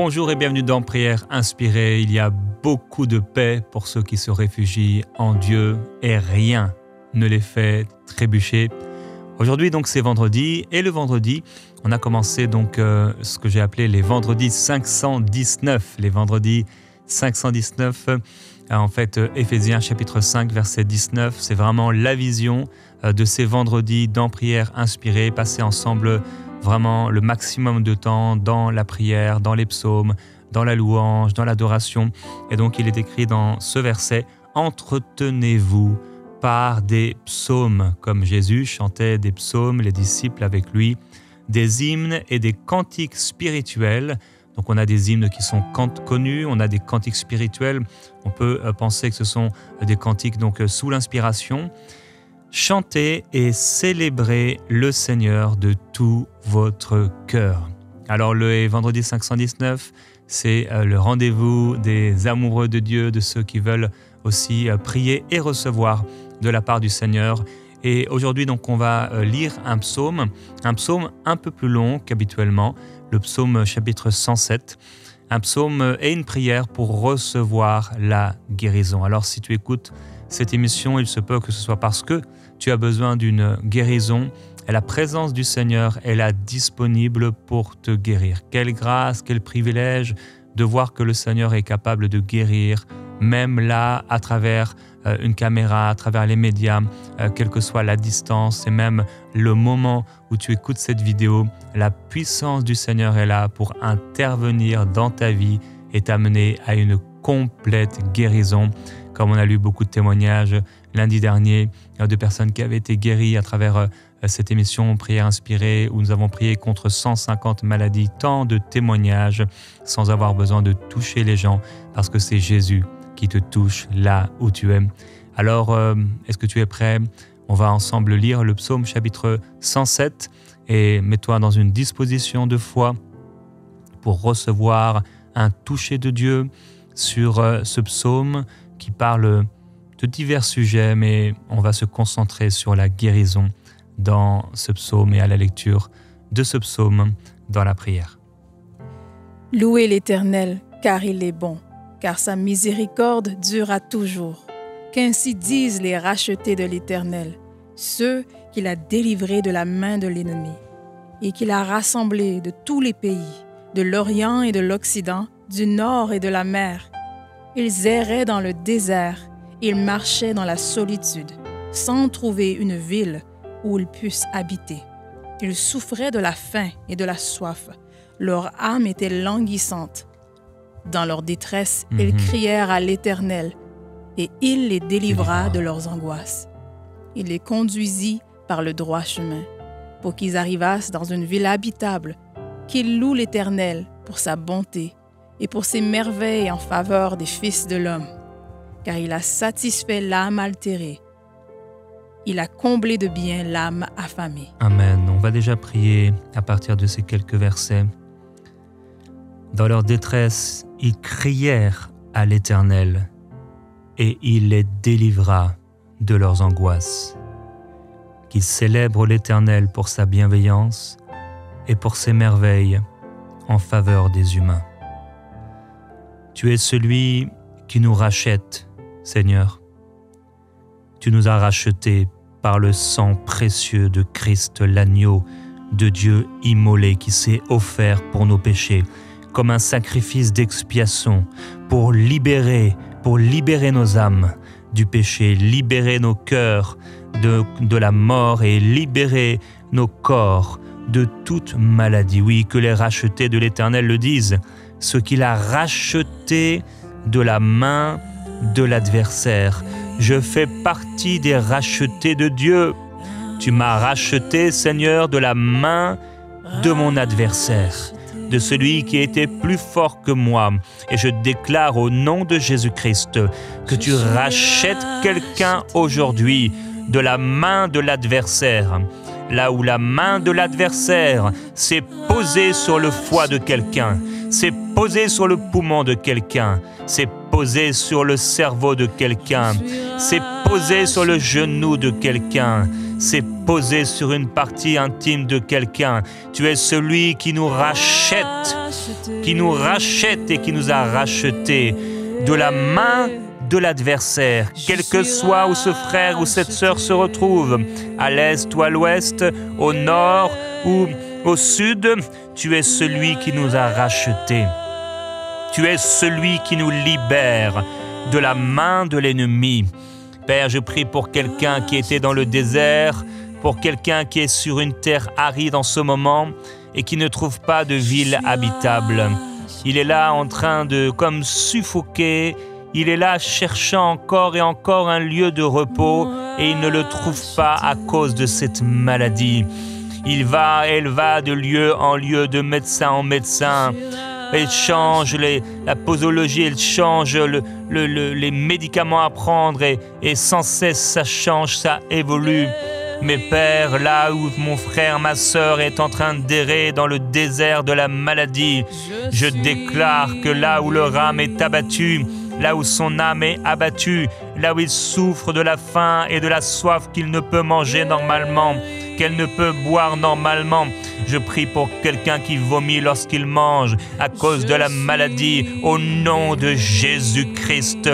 Bonjour et bienvenue dans Prière Inspirée. Il y a beaucoup de paix pour ceux qui se réfugient en Dieu et rien ne les fait trébucher. Aujourd'hui donc c'est vendredi et le vendredi on a commencé donc ce que j'ai appelé les vendredis 519. Les vendredis 519, en fait Éphésiens chapitre 5 verset 19, c'est vraiment la vision de ces vendredis dans Prière Inspirée, passer ensemble vraiment le maximum de temps dans la prière, dans les psaumes, dans la louange, dans l'adoration. Et donc il est écrit dans ce verset « Entretenez-vous par des psaumes », comme Jésus chantait des psaumes, les disciples avec lui, des hymnes et des cantiques spirituels. Donc on a des hymnes qui sont connus, on a des cantiques spirituels. On peut penser que ce sont des cantiques donc sous l'inspiration. Chantez et célébrez le Seigneur de tout votre cœur. Alors le vendredi 519, c'est le rendez-vous des amoureux de Dieu, de ceux qui veulent aussi prier et recevoir de la part du Seigneur. Et aujourd'hui, donc, on va lire un psaume un peu plus long qu'habituellement, le psaume chapitre 107. Un psaume et une prière pour recevoir la guérison. Alors si tu écoutes cette émission, il se peut que ce soit parce que tu as besoin d'une guérison et la présence du Seigneur est là disponible pour te guérir. Quelle grâce, quel privilège de voir que le Seigneur est capable de guérir, même là, à travers une caméra, à travers les médias, quelle que soit la distance et même le moment où tu écoutes cette vidéo, la puissance du Seigneur est là pour intervenir dans ta vie et t'amener à une complète guérison. Comme on a lu beaucoup de témoignages lundi dernier de personnes qui avaient été guéries à travers cette émission Prière Inspirée où nous avons prié contre 150 maladies, tant de témoignages sans avoir besoin de toucher les gens parce que c'est Jésus qui te touche là où tu es. Alors, est-ce que tu es prêt? On va ensemble lire le psaume chapitre 107 et mets-toi dans une disposition de foi pour recevoir un toucher de Dieu sur ce psaume qui parle de divers sujets, mais on va se concentrer sur la guérison dans ce psaume et à la lecture de ce psaume dans la prière. Louez l'Éternel, car il est bon, car sa miséricorde durera toujours. Qu'ainsi disent les rachetés de l'Éternel, ceux qu'il a délivrés de la main de l'ennemi, et qu'il a rassemblés de tous les pays, de l'Orient et de l'Occident, du nord et de la mer. Ils erraient dans le désert, ils marchaient dans la solitude, sans trouver une ville où ils puissent habiter. Ils souffraient de la faim et de la soif, leur âme était languissante. Dans leur détresse, ils crièrent à l'Éternel, et il les délivra de leurs angoisses. Il les conduisit par le droit chemin, pour qu'ils arrivassent dans une ville habitable, qu'ils louent l'Éternel pour sa bonté et pour ses merveilles en faveur des fils de l'homme. Car il a satisfait l'âme altérée, il a comblé de bien l'âme affamée. Amen. On va déjà prier à partir de ces quelques versets. Dans leur détresse, ils crièrent à l'Éternel et il les délivra de leurs angoisses. Qu'ils célèbrent l'Éternel pour sa bienveillance et pour ses merveilles en faveur des humains. Tu es celui qui nous rachète, Seigneur. Tu nous as rachetés par le sang précieux de Christ, l'agneau de Dieu immolé qui s'est offert pour nos péchés, comme un sacrifice d'expiation pour libérer nos âmes du péché, libérer nos cœurs de la mort et libérer nos corps de toute maladie. Oui, que les rachetés de l'Éternel le disent, ce qu'il a racheté de la main de l'adversaire. Je fais partie des rachetés de Dieu. Tu m'as racheté, Seigneur, de la main de mon adversaire, de celui qui était plus fort que moi. Et je déclare au nom de Jésus-Christ que tu rachètes quelqu'un aujourd'hui de la main de l'adversaire. Là où la main de l'adversaire s'est posée sur le foie de quelqu'un, s'est posée sur le poumon de quelqu'un, s'est posée sur le cerveau de quelqu'un, s'est posée sur le genou de quelqu'un, s'est posé sur une partie intime de quelqu'un. Tu es celui qui nous rachète et qui nous a rachetés de la main de l'adversaire, quel que soit où ce frère ou cette sœur se retrouve, à l'est ou à l'ouest, au nord ou au sud, tu es celui qui nous a rachetés. Tu es celui qui nous libère de la main de l'ennemi. Père, je prie pour quelqu'un qui était dans le désert, pour quelqu'un qui est sur une terre aride en ce moment et qui ne trouve pas de ville habitable. Il est là en train de comme suffoquer. Il est là cherchant encore et encore un lieu de repos et il ne le trouve pas à cause de cette maladie. Elle va de lieu en lieu, de médecin en médecin. Elle change la posologie, elle change les médicaments à prendre et sans cesse ça change, ça évolue. Mais Père, là où mon frère, ma sœur est en train d'errer dans le désert de la maladie, je déclare que là où leur âme est abattue, là où son âme est abattue, là où il souffre de la faim et de la soif qu'il ne peut manger normalement, qu'elle ne peut boire normalement. Je prie pour quelqu'un qui vomit lorsqu'il mange à cause de la maladie. Au nom de Jésus-Christ,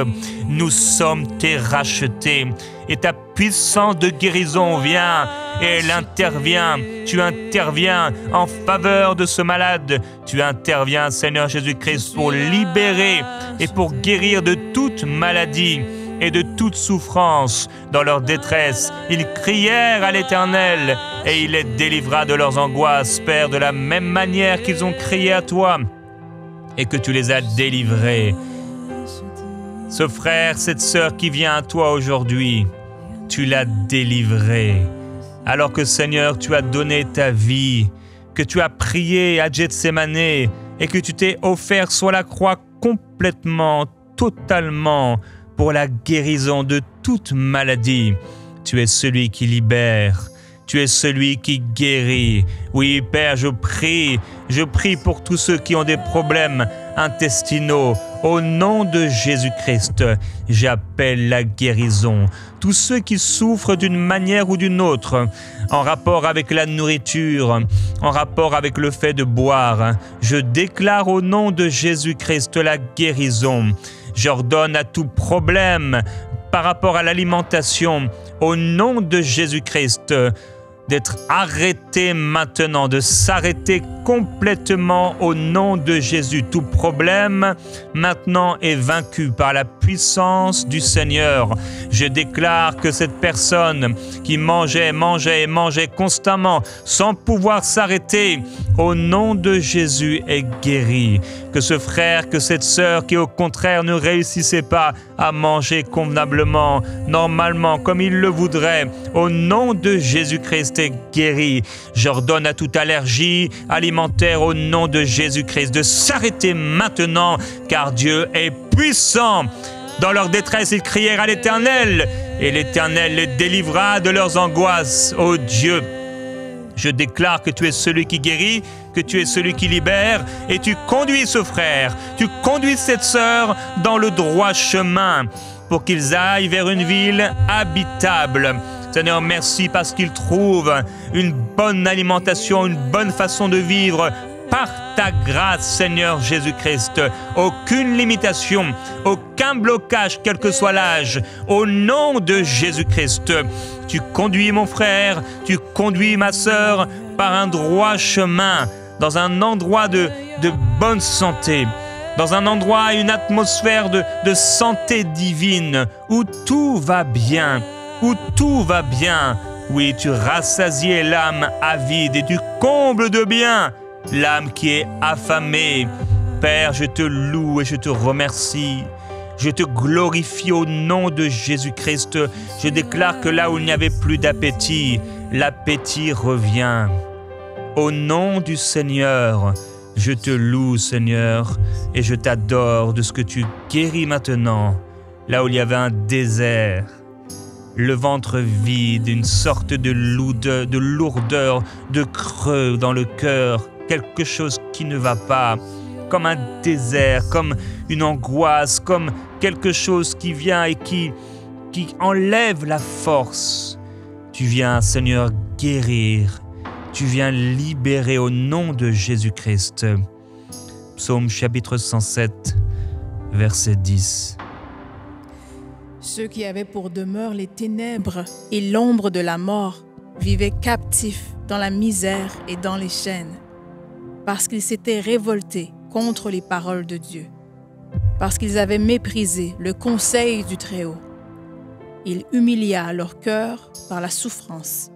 nous sommes tes rachetés. Et ta puissance de guérison vient et elle intervient. Tu interviens en faveur de ce malade. Tu interviens, Seigneur Jésus-Christ, pour libérer et pour guérir de toute maladie et de toute souffrance. Dans leur détresse, ils crièrent à l'Éternel et il les délivra de leurs angoisses, Père, de la même manière qu'ils ont crié à toi et que tu les as délivrés. Ce frère, cette sœur qui vient à toi aujourd'hui, tu l'as délivré. Alors que Seigneur, tu as donné ta vie, que tu as prié à Gethsémane et que tu t'es offert sur la croix complètement, totalement, pour la guérison de toute maladie. Tu es celui qui libère. Tu es celui qui guérit. Oui, Père, je prie pour tous ceux qui ont des problèmes intestinaux. Au nom de Jésus-Christ, j'appelle la guérison. Tous ceux qui souffrent d'une manière ou d'une autre, en rapport avec la nourriture, en rapport avec le fait de boire, je déclare au nom de Jésus-Christ la guérison. J'ordonne à tout problème par rapport à l'alimentation, au nom de Jésus-Christ, d'être arrêté maintenant, de s'arrêter complètement au nom de Jésus. Tout problème maintenant est vaincu par la puissance du Seigneur. Je déclare que cette personne qui mangeait constamment sans pouvoir s'arrêter, au nom de Jésus est guérie. Que ce frère, que cette sœur qui au contraire ne réussissait pas à manger convenablement, normalement, comme il le voudrait, au nom de Jésus-Christ est guéri. J'ordonne à toute allergie alimentaire au nom de Jésus-Christ de s'arrêter maintenant, car Dieu est puissant. Dans leur détresse, ils crièrent à l'Éternel, et l'Éternel les délivra de leurs angoisses. Ô Dieu, je déclare que tu es celui qui guérit, que tu es celui qui libère, et tu conduis ce frère, tu conduis cette sœur dans le droit chemin, pour qu'ils aillent vers une ville habitable. Seigneur, merci parce qu'ils trouvent une bonne alimentation, une bonne façon de vivre par ta grâce, Seigneur Jésus-Christ. Aucune limitation, aucun blocage, quel que soit l'âge. Au nom de Jésus-Christ, tu conduis mon frère, tu conduis ma sœur par un droit chemin, dans un endroit de bonne santé, dans un endroit, une atmosphère de santé divine, où tout va bien. Où tout va bien. Oui, tu rassasies l'âme avide et tu combles de bien l'âme qui est affamée. Père, je te loue et je te remercie. Je te glorifie au nom de Jésus-Christ. Je déclare que là où il n'y avait plus d'appétit, l'appétit revient. Au nom du Seigneur, je te loue, Seigneur, et je t'adore de ce que tu guéris maintenant, là où il y avait un désert. Le ventre vide, une sorte de lourdeur, de creux dans le cœur, quelque chose qui ne va pas, comme un désert, comme une angoisse, comme quelque chose qui vient et qui enlève la force. Tu viens, Seigneur, guérir. Tu viens libérer au nom de Jésus-Christ. Psaume chapitre 107, verset 10. Ceux qui avaient pour demeure les ténèbres et l'ombre de la mort vivaient captifs dans la misère et dans les chaînes, parce qu'ils s'étaient révoltés contre les paroles de Dieu, parce qu'ils avaient méprisé le conseil du Très-Haut. Il humilia leur cœur par la souffrance.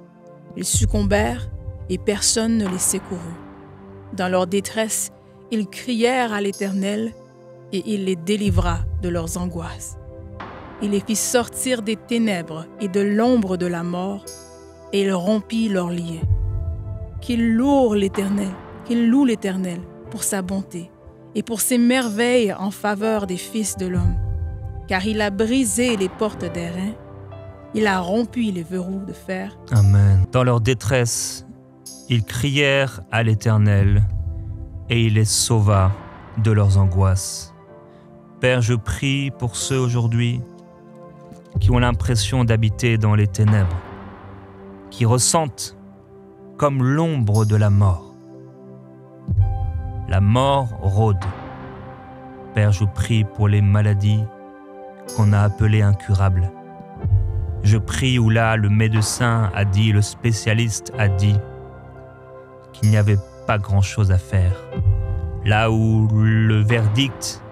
Ils succombèrent et personne ne les secourut. Dans leur détresse, ils crièrent à l'Éternel et il les délivra de leurs angoisses. Il les fit sortir des ténèbres et de l'ombre de la mort et il rompit leurs liens. Qu'ils louent l'Éternel pour sa bonté et pour ses merveilles en faveur des fils de l'homme. Car il a brisé les portes d'airain, il a rompu les verrous de fer. Amen. Dans leur détresse, ils crièrent à l'Éternel et il les sauva de leurs angoisses. Père, je prie pour ceux aujourd'hui qui ont l'impression d'habiter dans les ténèbres, qui ressentent comme l'ombre de la mort. La mort rôde. Père, je prie pour les maladies qu'on a appelées incurables. Je prie où là, le médecin a dit, le spécialiste a dit qu'il n'y avait pas grand-chose à faire. Là où le verdict,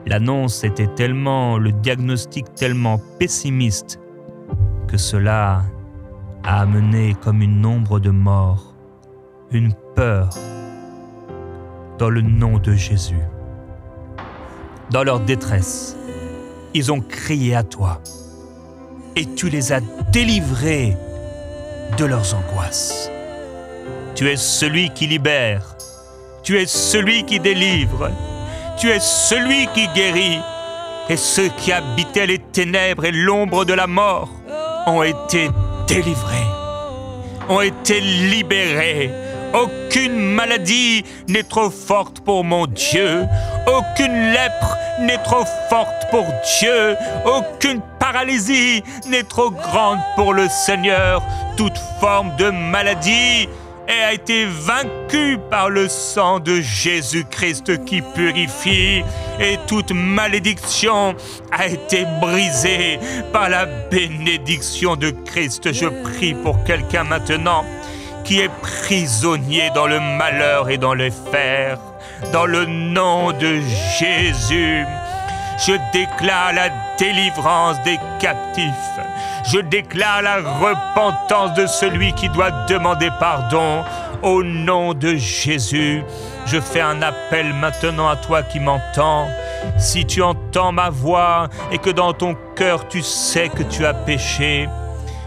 l'annonce était tellement, le diagnostic tellement pessimiste que cela a amené comme une ombre de mort, une peur dans le nom de Jésus. Dans leur détresse, ils ont crié à toi et tu les as délivrés de leurs angoisses. Tu es celui qui libère, tu es celui qui délivre, tu es celui qui guérit. Et ceux qui habitaient les ténèbres et l'ombre de la mort ont été délivrés, ont été libérés. Aucune maladie n'est trop forte pour mon Dieu. Aucune lèpre n'est trop forte pour Dieu. Aucune paralysie n'est trop grande pour le Seigneur. Toute forme de maladie a été vaincue par le sang de Jésus-Christ qui purifie. Et toute malédiction a été brisée par la bénédiction de Christ. Je prie pour quelqu'un maintenant qui est prisonnier dans le malheur et dans les fers. Dans le nom de Jésus, je déclare la délivrance des captifs. Je déclare la repentance de celui qui doit demander pardon. Au nom de Jésus, je fais un appel maintenant à toi qui m'entends. Si tu entends ma voix et que dans ton cœur tu sais que tu as péché,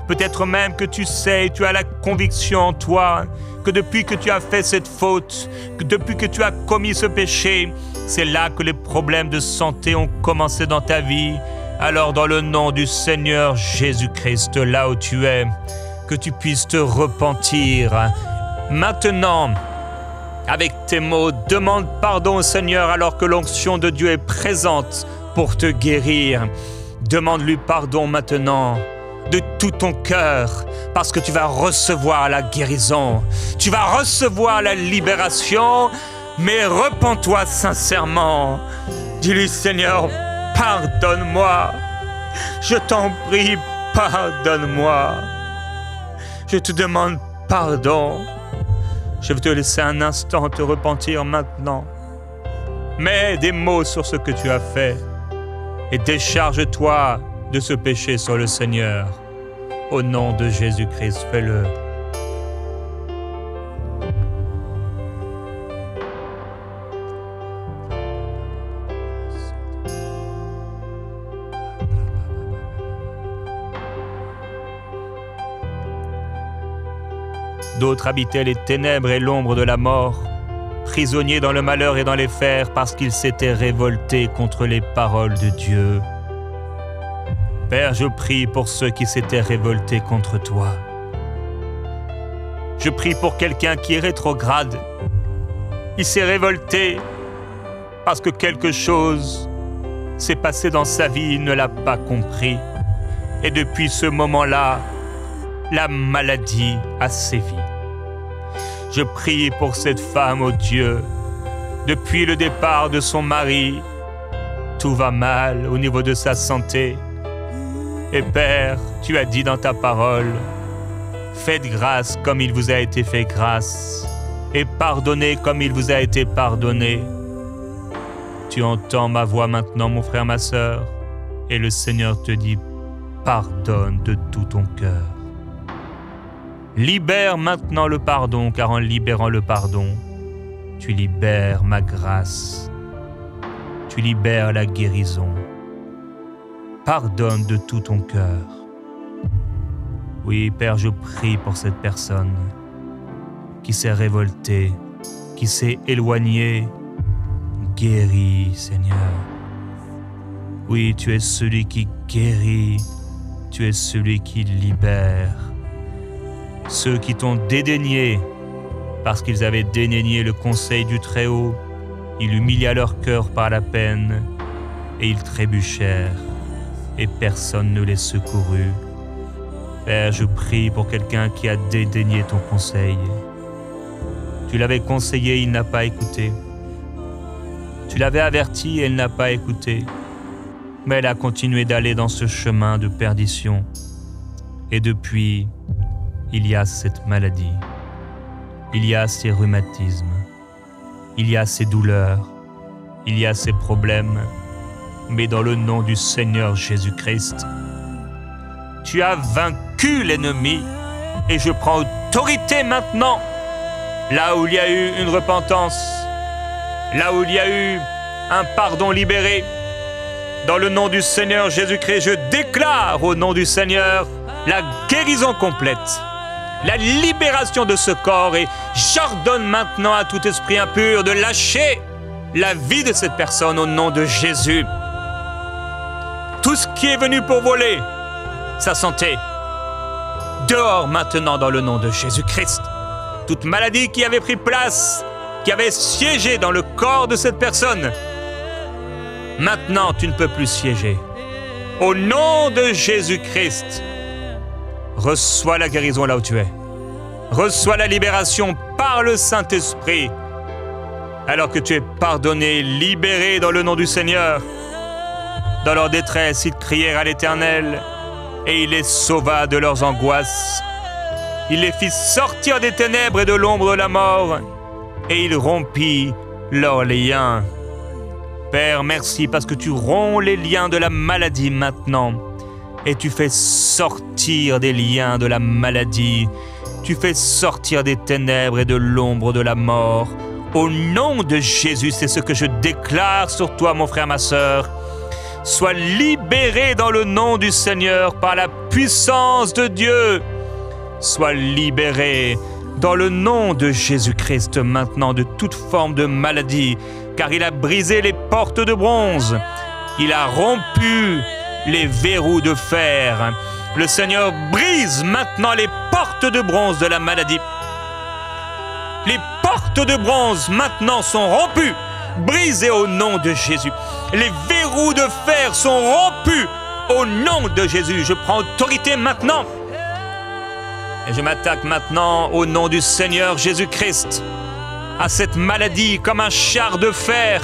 peut-être même que tu sais, tu as la conviction en toi que depuis que tu as fait cette faute, que depuis que tu as commis ce péché, c'est là que les problèmes de santé ont commencé dans ta vie. Alors dans le nom du Seigneur Jésus-Christ, là où tu es, que tu puisses te repentir. Maintenant, avec tes mots, demande pardon au Seigneur alors que l'onction de Dieu est présente pour te guérir. Demande-lui pardon maintenant, de tout ton cœur, parce que tu vas recevoir la guérison, tu vas recevoir la libération, mais repens-toi sincèrement. Dis-lui, Seigneur, pardonne-moi, je t'en prie, pardonne-moi. Je te demande pardon. Je vais te laisser un instant te repentir maintenant. Mets des mots sur ce que tu as fait et décharge-toi de ce péché sur le Seigneur. Au nom de Jésus-Christ, fais-le. D'autres habitaient les ténèbres et l'ombre de la mort, prisonniers dans le malheur et dans les fers parce qu'ils s'étaient révoltés contre les paroles de Dieu. Père, je prie pour ceux qui s'étaient révoltés contre toi. Je prie pour quelqu'un qui est rétrograde. Il s'est révolté parce que quelque chose s'est passé dans sa vie, il ne l'a pas compris. Et depuis ce moment-là, la maladie a sévi. Je prie pour cette femme, ô Dieu. Depuis le départ de son mari, tout va mal au niveau de sa santé. Et Père, tu as dit dans ta parole, faites grâce comme il vous a été fait grâce, et pardonnez comme il vous a été pardonné. Tu entends ma voix maintenant, mon frère, ma sœur, et le Seigneur te dit, pardonne de tout ton cœur. Libère maintenant le pardon, car en libérant le pardon, tu libères ma grâce. Tu libères la guérison. Pardonne de tout ton cœur. Oui, Père, je prie pour cette personne qui s'est révoltée, qui s'est éloignée. Guéris, Seigneur. Oui, tu es celui qui guérit. Tu es celui qui libère. Ceux qui t'ont dédaigné, parce qu'ils avaient dédaigné le conseil du Très-Haut, il humilia leur cœur par la peine, et ils trébuchèrent, et personne ne les secourut. Père, je prie pour quelqu'un qui a dédaigné ton conseil. Tu l'avais conseillé, il n'a pas écouté. Tu l'avais averti, elle n'a pas écouté. Mais elle a continué d'aller dans ce chemin de perdition. Et depuis, il y a cette maladie. Il y a ces rhumatismes. Il y a ces douleurs. Il y a ces problèmes. Mais dans le nom du Seigneur Jésus-Christ, tu as vaincu l'ennemi. Et je prends autorité maintenant, là où il y a eu une repentance, là où il y a eu un pardon libéré. Dans le nom du Seigneur Jésus-Christ, je déclare au nom du Seigneur la guérison complète, la libération de ce corps, et j'ordonne maintenant à tout esprit impur de lâcher la vie de cette personne au nom de Jésus. Tout ce qui est venu pour voler sa santé, dehors maintenant dans le nom de Jésus-Christ. Toute maladie qui avait pris place, qui avait siégé dans le corps de cette personne, maintenant tu ne peux plus siéger. Au nom de Jésus-Christ, reçois la guérison là où tu es. Reçois la libération par le Saint-Esprit. Alors que tu es pardonné, libéré dans le nom du Seigneur. Dans leur détresse, ils crièrent à l'Éternel et il les sauva de leurs angoisses. Il les fit sortir des ténèbres et de l'ombre de la mort et il rompit leurs liens. Père, merci parce que tu romps les liens de la maladie maintenant. Et tu fais sortir des liens de la maladie. Tu fais sortir des ténèbres et de l'ombre de la mort. Au nom de Jésus, c'est ce que je déclare sur toi, mon frère, ma sœur. Sois libéré dans le nom du Seigneur par la puissance de Dieu. Sois libéré dans le nom de Jésus-Christ maintenant de toute forme de maladie, car il a brisé les portes de bronze. Il a rompu les verrous de fer. Le Seigneur brise maintenant les portes de bronze de la maladie. Les portes de bronze maintenant sont rompues, brisées au nom de Jésus. Les verrous de fer sont rompus au nom de Jésus. Je prends autorité maintenant. Et je m'attaque maintenant au nom du Seigneur Jésus-Christ à cette maladie comme un char de fer.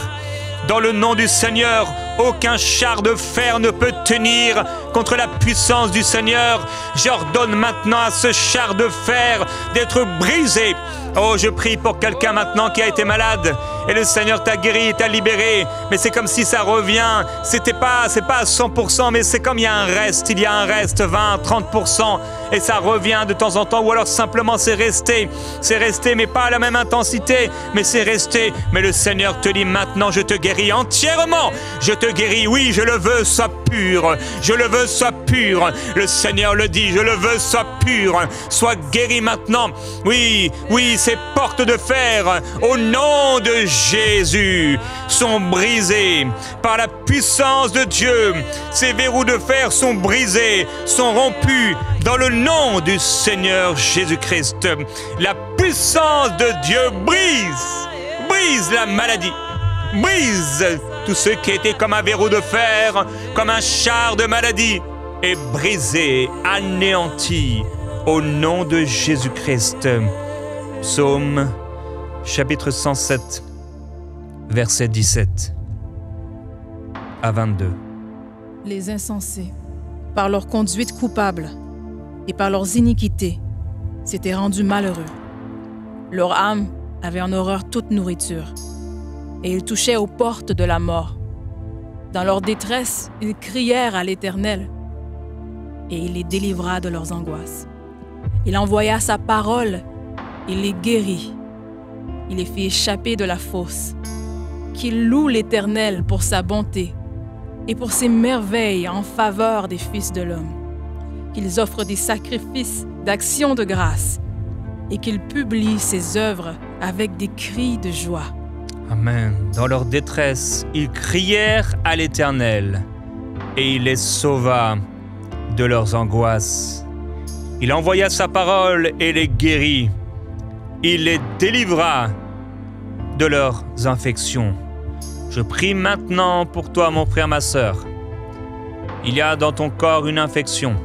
Dans le nom du Seigneur, aucun char de fer ne peut tenir contre la puissance du Seigneur. J'ordonne maintenant à ce char de fer d'être brisé. Oh, je prie pour quelqu'un maintenant qui a été malade et le Seigneur t'a guéri, t'a libéré. Mais c'est comme si ça revient. C'est pas à 100%, mais c'est comme il y a un reste. Il y a un reste, 20, 30%. Et ça revient de temps en temps. Ou alors simplement c'est resté. C'est resté, mais pas à la même intensité. Mais c'est resté. Mais le Seigneur te dit maintenant, je te guéris entièrement. Je te guéris, oui, je le veux, sois pur. Je le veux, sois pur. Le Seigneur le dit, je le veux, sois pur. Sois guéri maintenant. Oui, oui, ces portes de fer, au nom de Jésus, sont brisées par la puissance de Dieu. Ces verrous de fer sont brisés, sont rompus dans le nom du Seigneur Jésus-Christ. La puissance de Dieu brise la maladie, brise tout ce qui était comme un verrou de fer, comme un char de maladie, est brisé, anéanti au nom de Jésus-Christ. Psaume chapitre 107, versets 17 à 22. Les insensés, par leur conduite coupable et par leurs iniquités, s'étaient rendus malheureux. Leur âme avait en horreur toute nourriture, et ils touchaient aux portes de la mort. Dans leur détresse, ils crièrent à l'Éternel, et il les délivra de leurs angoisses. Il envoya sa parole, il les guérit. Il les fit échapper de la fosse. Qu'ils louent l'Éternel pour sa bonté et pour ses merveilles en faveur des fils de l'homme. Qu'ils offrent des sacrifices d'action de grâce et qu'ils publient ses œuvres avec des cris de joie. Amen. Dans leur détresse, ils crièrent à l'Éternel et il les sauva de leurs angoisses. Il envoya sa parole et les guérit. Il les délivra de leurs infections. Je prie maintenant pour toi, mon frère, ma sœur. Il y a dans ton corps une infection.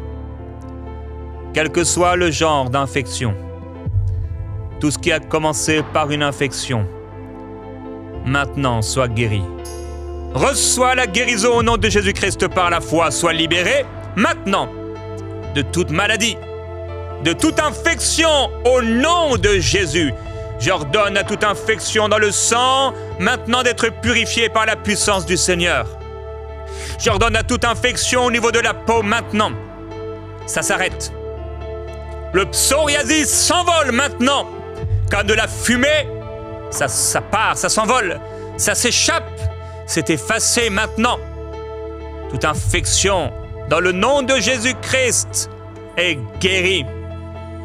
Quel que soit le genre d'infection, tout ce qui a commencé par une infection, maintenant sois guéri. Reçois la guérison au nom de Jésus-Christ par la foi. Sois libéré maintenant de toute maladie, de toute infection au nom de Jésus. J'ordonne à toute infection dans le sang maintenant d'être purifiée par la puissance du Seigneur. J'ordonne à toute infection au niveau de la peau maintenant. Ça s'arrête. Le psoriasis s'envole maintenant. Comme de la fumée, ça part, ça s'envole, ça s'échappe, c'est effacé maintenant. Toute infection dans le nom de Jésus-Christ est guérie.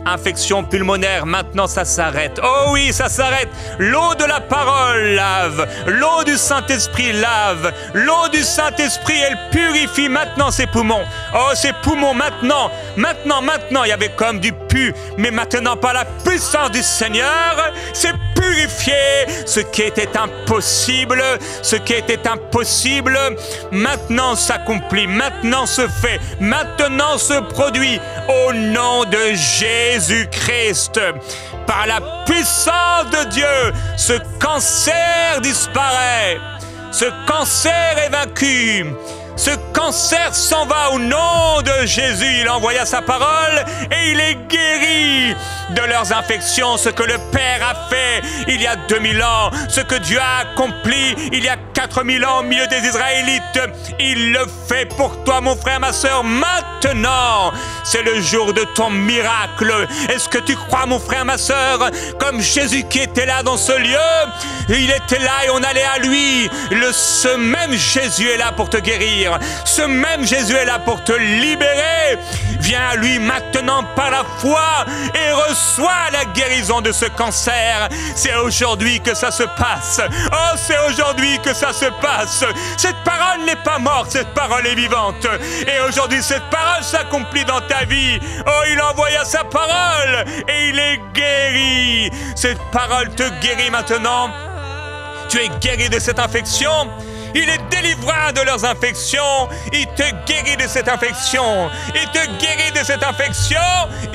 Infection pulmonaire, maintenant ça s'arrête. Oh oui, ça s'arrête. L'eau de la parole lave. L'eau du Saint-Esprit lave. L'eau du Saint-Esprit, elle purifie maintenant ses poumons. Oh, ses poumons maintenant. Maintenant, il y avait comme du pu. Mais maintenant, par la puissance du Seigneur, c'est purifié. Ce qui était impossible, maintenant s'accomplit. Maintenant se fait. Maintenant se produit. Au nom de Jésus-Christ, par la puissance de Dieu, ce cancer disparaît, ce cancer est vaincu, ce cancer s'en va au nom de Jésus. Il envoya sa parole et il est guéri de leurs infections. Ce que le Père a fait il y a 2000 ans, ce que Dieu a accompli il y a 4000 ans au milieu des Israélites, il le fait pour toi, mon frère, ma sœur. Maintenant, c'est le jour de ton miracle. Est-ce que tu crois, mon frère, ma sœur, comme Jésus qui était là dans ce lieu, il était là et on allait à lui. Ce même Jésus est là pour te guérir. Ce même Jésus est là pour te libérer. Viens à lui maintenant par la foi et reçois la guérison de ce cancer. C'est aujourd'hui que ça se passe. Oh, c'est aujourd'hui que ça se passe. Cette parole n'est pas morte, cette parole est vivante. Et aujourd'hui, cette parole s'accomplit dans ta vie. Oh, il envoya sa parole et il est guéri. Cette parole te guérit maintenant. Tu es guéri de cette infection. Il est délivré de leurs infections. Il te guérit de cette infection. Il te guérit de cette infection.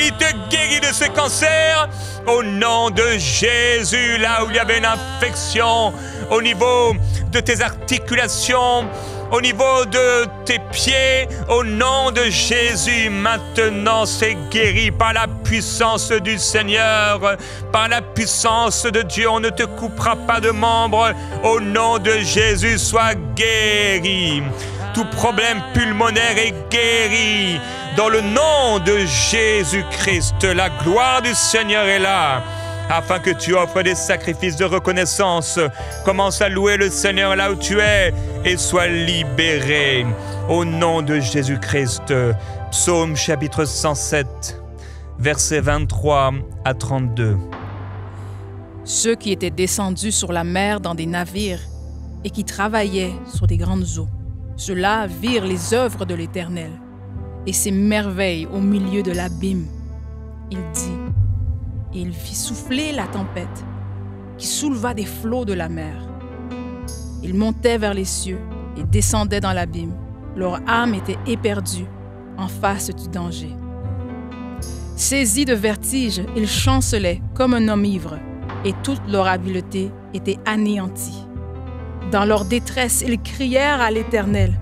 Il te guérit de ce cancer. Au nom de Jésus, là où il y avait une infection, au niveau de tes articulations, au niveau de tes pieds, au nom de Jésus, maintenant c'est guéri par la puissance du Seigneur, par la puissance de Dieu. On ne te coupera pas de membres. Au nom de Jésus, sois guéri. Tout problème pulmonaire est guéri. Dans le nom de Jésus-Christ, la gloire du Seigneur est là. Afin que tu offres des sacrifices de reconnaissance. Commence à louer le Seigneur là où tu es et sois libéré. Au nom de Jésus-Christ. Psaume chapitre 107, versets 23 à 32. Ceux qui étaient descendus sur la mer dans des navires et qui travaillaient sur des grandes eaux, ceux-là virent les œuvres de l'Éternel et ses merveilles au milieu de l'abîme. Il dit, et il fit souffler la tempête, qui souleva des flots de la mer. Ils montaient vers les cieux et descendaient dans l'abîme. Leur âme était éperdue en face du danger. Saisis de vertige, ils chancelaient comme un homme ivre, et toute leur habileté était anéantie. Dans leur détresse, ils crièrent à l'Éternel,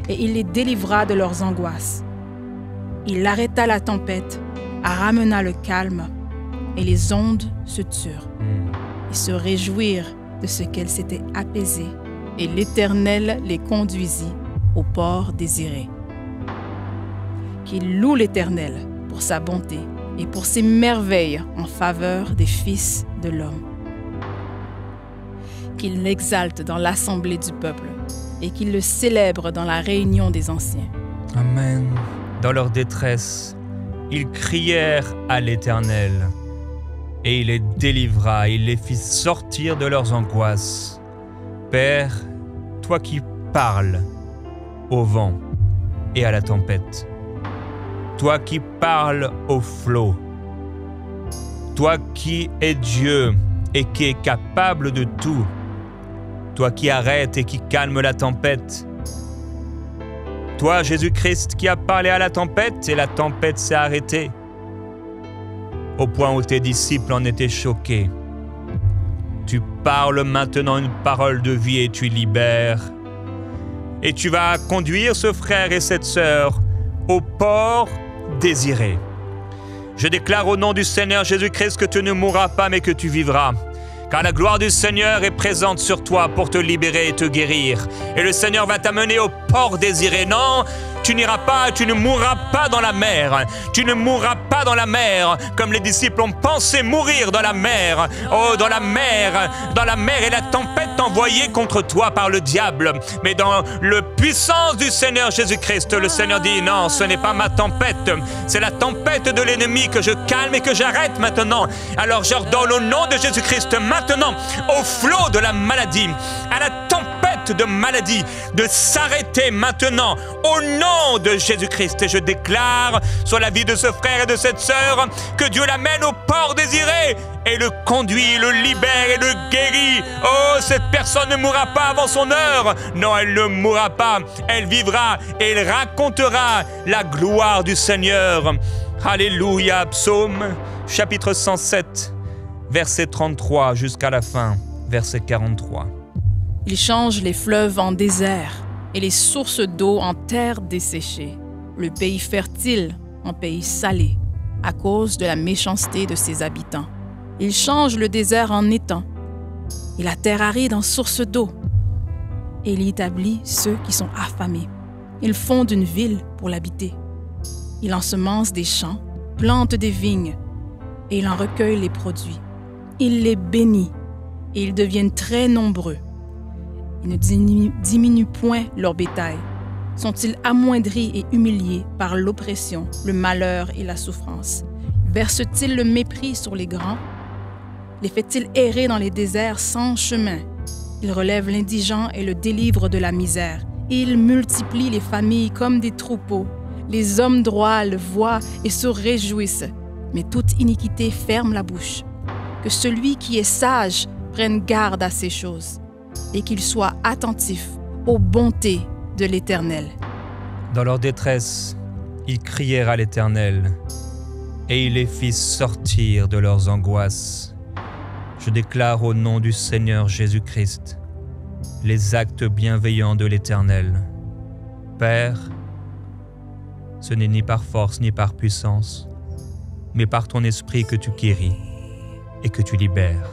et il les délivra de leurs angoisses. Il arrêta la tempête, ramena le calme, et les ondes se turent. Ils se réjouirent de ce qu'elles s'étaient apaisées, et l'Éternel les conduisit au port désiré. Qu'ils louent l'Éternel pour sa bonté et pour ses merveilles en faveur des fils de l'homme. Qu'ils l'exaltent dans l'assemblée du peuple et qu'ils le célèbrent dans la réunion des anciens. Amen. Dans leur détresse, ils crièrent à l'Éternel, et il les délivra, il les fit sortir de leurs angoisses. Père, toi qui parles au vent et à la tempête, toi qui parles au flot, toi qui es Dieu et qui est capable de tout, toi qui arrêtes et qui calme la tempête, toi, Jésus-Christ, qui a parlé à la tempête et la tempête s'est arrêtée, au point où tes disciples en étaient choqués. Tu parles maintenant une parole de vie et tu libères. Et tu vas conduire ce frère et cette sœur au port désiré. Je déclare au nom du Seigneur Jésus-Christ que tu ne mourras pas mais que tu vivras. Car la gloire du Seigneur est présente sur toi pour te libérer et te guérir. Et le Seigneur va t'amener au port désiré. Non, tu n'iras pas, tu ne mourras pas dans la mer. Tu ne mourras pas dans la mer, comme les disciples ont pensé mourir dans la mer. Oh, dans la mer est la tempête envoyée contre toi par le diable. Mais dans la puissance du Seigneur Jésus-Christ, le Seigneur dit, non, ce n'est pas ma tempête. C'est la tempête de l'ennemi que je calme et que j'arrête maintenant. Alors j'ordonne au nom de Jésus-Christ maintenant, au flot de la maladie, à la tempête de maladie, de s'arrêter maintenant, au nom de Jésus-Christ. Et je déclare sur la vie de ce frère et de cette sœur que Dieu l'amène au port désiré et le conduit, le libère et le guérit. Oh, cette personne ne mourra pas avant son heure. Non, elle ne mourra pas. Elle vivra et elle racontera la gloire du Seigneur. Alléluia. Psaume chapitre 107, verset 33 jusqu'à la fin, verset 43. Il change les fleuves en désert et les sources d'eau en terre desséchée, le pays fertile en pays salé, à cause de la méchanceté de ses habitants. Il change le désert en étang et la terre aride en source d'eau. Et il y établit ceux qui sont affamés. Il fonde une ville pour l'habiter. Il ensemence des champs, plante des vignes et il en recueille les produits. Il les bénit et ils deviennent très nombreux. Il ne diminue point leur bétail. Sont-ils amoindris et humiliés par l'oppression, le malheur et la souffrance? Verse-t-il le mépris sur les grands? Les fait-il errer dans les déserts sans chemin? Il relève l'indigent et le délivre de la misère. Il multiplie les familles comme des troupeaux. Les hommes droits le voient et se réjouissent. Mais toute iniquité ferme la bouche. Que celui qui est sage prenne garde à ces choses et qu'il soit attentif aux bontés de l'Éternel. Dans leur détresse, ils crièrent à l'Éternel, et il les fit sortir de leurs angoisses. Je déclare au nom du Seigneur Jésus-Christ les actes bienveillants de l'Éternel. Père, ce n'est ni par force ni par puissance, mais par ton esprit que tu guéris et que tu libères.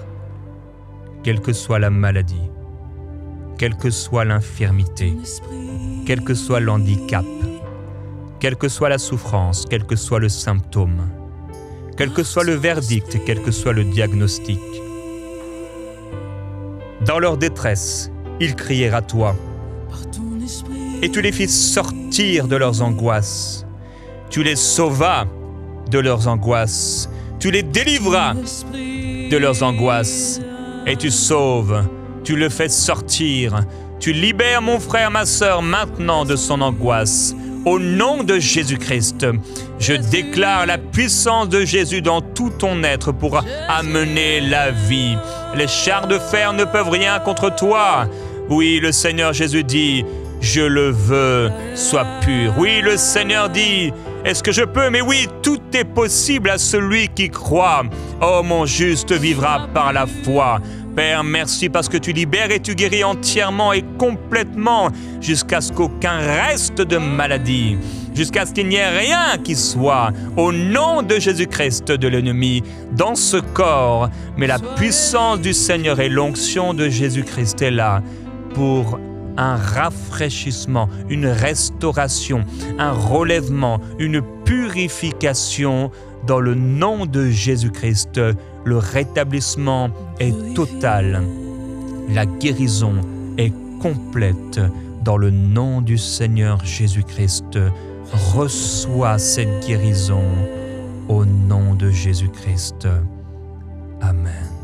Quelle que soit la maladie, quelle que soit l'infirmité, quel que soit l'handicap, quelle que soit la souffrance, quel que soit le symptôme, quel que soit le verdict, quel que soit le diagnostic. Dans leur détresse, ils crièrent à toi, et tu les fis sortir de leurs angoisses. Tu les sauvas de leurs angoisses. Tu les délivras de leurs angoisses. Et tu sauves, tu le fais sortir. Tu libères mon frère, ma sœur, maintenant de son angoisse. Au nom de Jésus-Christ, je déclare la puissance de Jésus dans tout ton être pour amener la vie. Les chars de fer ne peuvent rien contre toi. Oui, le Seigneur Jésus dit, je le veux, sois pur. Oui, le Seigneur dit, Est-ce que je peux? Mais oui, tout est possible à celui qui croit. Oh, mon juste vivra par la foi. Père, merci parce que tu libères et tu guéris entièrement et complètement jusqu'à ce qu'aucun reste de maladie, jusqu'à ce qu'il n'y ait rien qui soit au nom de Jésus-Christ de l'ennemi dans ce corps. Mais la puissance du Seigneur et l'onction de Jésus-Christ est là pour un rafraîchissement, une restauration, un relèvement, une purification dans le nom de Jésus-Christ. Le rétablissement est total. La guérison est complète dans le nom du Seigneur Jésus-Christ. Reçois cette guérison au nom de Jésus-Christ. Amen.